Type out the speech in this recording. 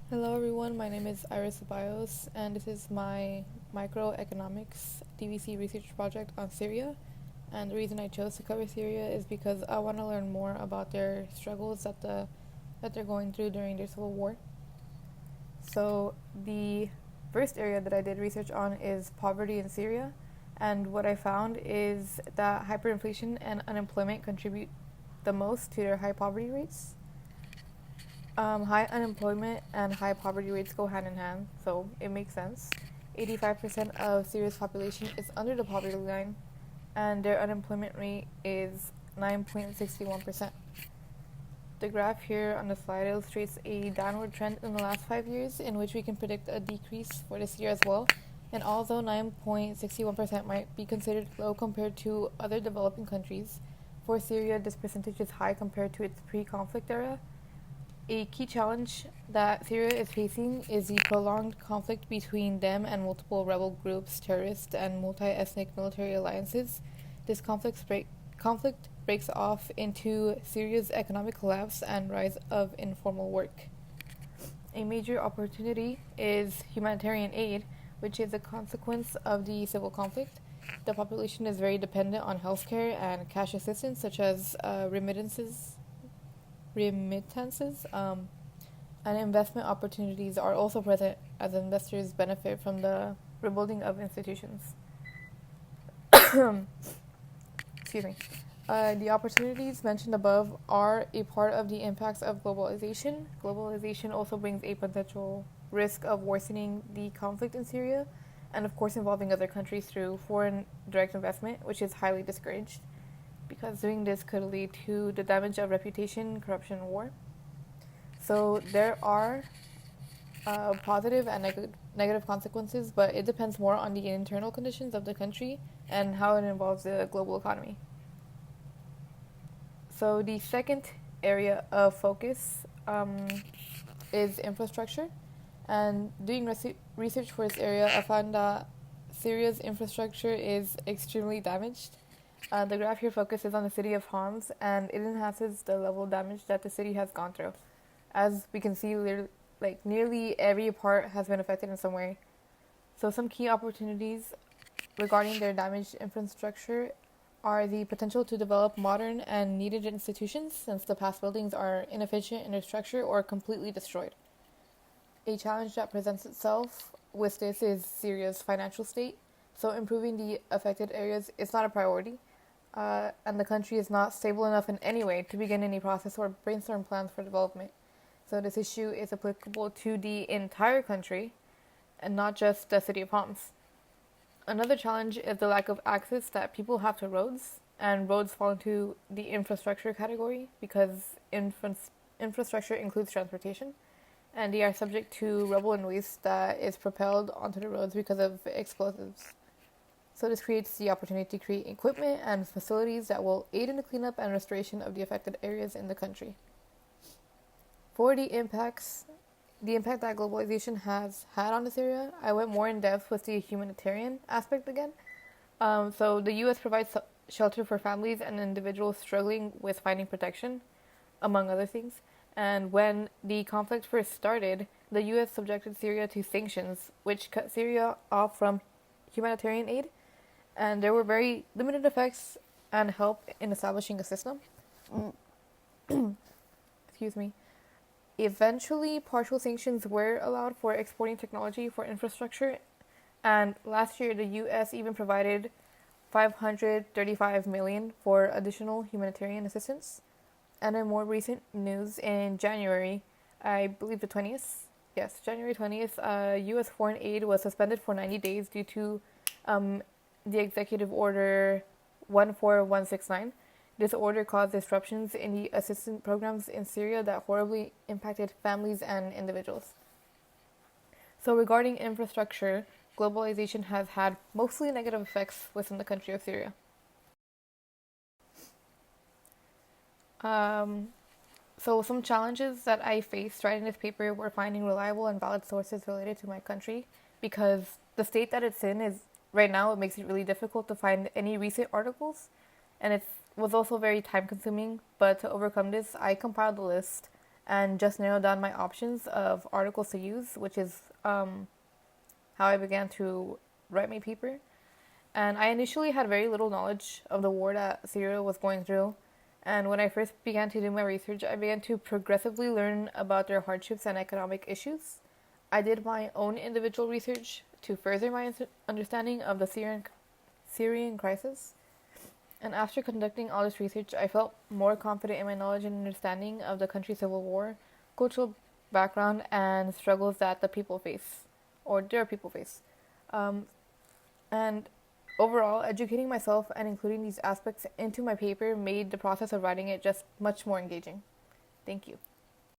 Hello everyone, my name is Iris Abios and this is my Microeconomics DVC research project on Syria. And the reason I chose to cover Syria is because I want to learn more about their struggles that they're going through during their civil war. So the first area that I did research on is poverty in Syria, and what I found is that hyperinflation and unemployment contribute the most to their high poverty rates. High unemployment and high poverty rates go hand in hand, so it makes sense. 85% of Syria's population is under the poverty line, and their unemployment rate is 9.61%. The graph here on the slide illustrates a downward trend in the last 5 years, in which we can predict a decrease for this year as well. And although 9.61% might be considered low compared to other developing countries, for Syria this percentage is high compared to its pre-conflict era. A key challenge that Syria is facing is the prolonged conflict between them and multiple rebel groups, terrorist, and multi-ethnic military alliances. This conflict breaks off into Syria's economic collapse and rise of informal work. A major opportunity is humanitarian aid, which is a consequence of the civil conflict. The population is very dependent on healthcare and cash assistance, such as remittances, and investment opportunities are also present as investors benefit from the rebuilding of institutions. Excuse me. The opportunities mentioned above are a part of the impacts of globalization. Globalization also brings a potential risk of worsening the conflict in Syria, and of course involving other countries through foreign direct investment, which is highly discouraged, because doing this could lead to the damage of reputation, corruption, and war. So there are positive and negative consequences, but it depends more on the internal conditions of the country and how it involves the global economy. So the second area of focus is infrastructure. And doing research for this area, I found that Syria's infrastructure is extremely damaged. The graph here focuses on the city of Homs, and it enhances the level of damage that the city has gone through. As we can see, nearly every part has been affected in some way. So some key opportunities regarding their damaged infrastructure are the potential to develop modern and needed institutions, since the past buildings are inefficient in their structure or completely destroyed. A challenge that presents itself with this is Syria's financial state. So improving the affected areas is not a priority, and the country is not stable enough in any way to begin any process or brainstorm plans for development. So this issue is applicable to the entire country and not just the city of Homs. Another challenge is the lack of access that people have to roads, and roads fall into the infrastructure category because infrastructure includes transportation, and they are subject to rubble and waste that is propelled onto the roads because of explosives. So this creates the opportunity to create equipment and facilities that will aid in the cleanup and restoration of the affected areas in the country. For the impact that globalization has had on this area, I went more in depth with the humanitarian aspect again. So the U.S. provides shelter for families and individuals struggling with finding protection, among other things. And when the conflict first started, the U.S. subjected Syria to sanctions, which cut Syria off from humanitarian aid, and there were very limited effects and help in establishing a system. Excuse me. Eventually, partial sanctions were allowed for exporting technology for infrastructure, and last year the U.S. even provided $535 million for additional humanitarian assistance. And in more recent news, in January, I believe the 20th, yes, January 20th, U.S. foreign aid was suspended for 90 days due to the Executive Order 14169. This order caused disruptions in the assistance programs in Syria that horribly impacted families and individuals. So regarding infrastructure, globalization has had mostly negative effects within the country of Syria. So some challenges that I faced writing this paper were finding reliable and valid sources related to my country, because the state that it's in is right now, it makes it really difficult to find any recent articles, and it was also very time consuming. But to overcome this, I compiled a list and just narrow down my options of articles to use, which is how I began to write my paper. And I initially had very little knowledge of the war that Syria was going through. And when I first began to do my research, I began to progressively learn about their hardships and economic issues. I did my own individual research to further my understanding of the Syrian crisis. And after conducting all this research, I felt more confident in my knowledge and understanding of the country's civil war, cultural background, and struggles that the people face, or their people face. And overall, educating myself and including these aspects into my paper made the process of writing it just much more engaging. Thank you.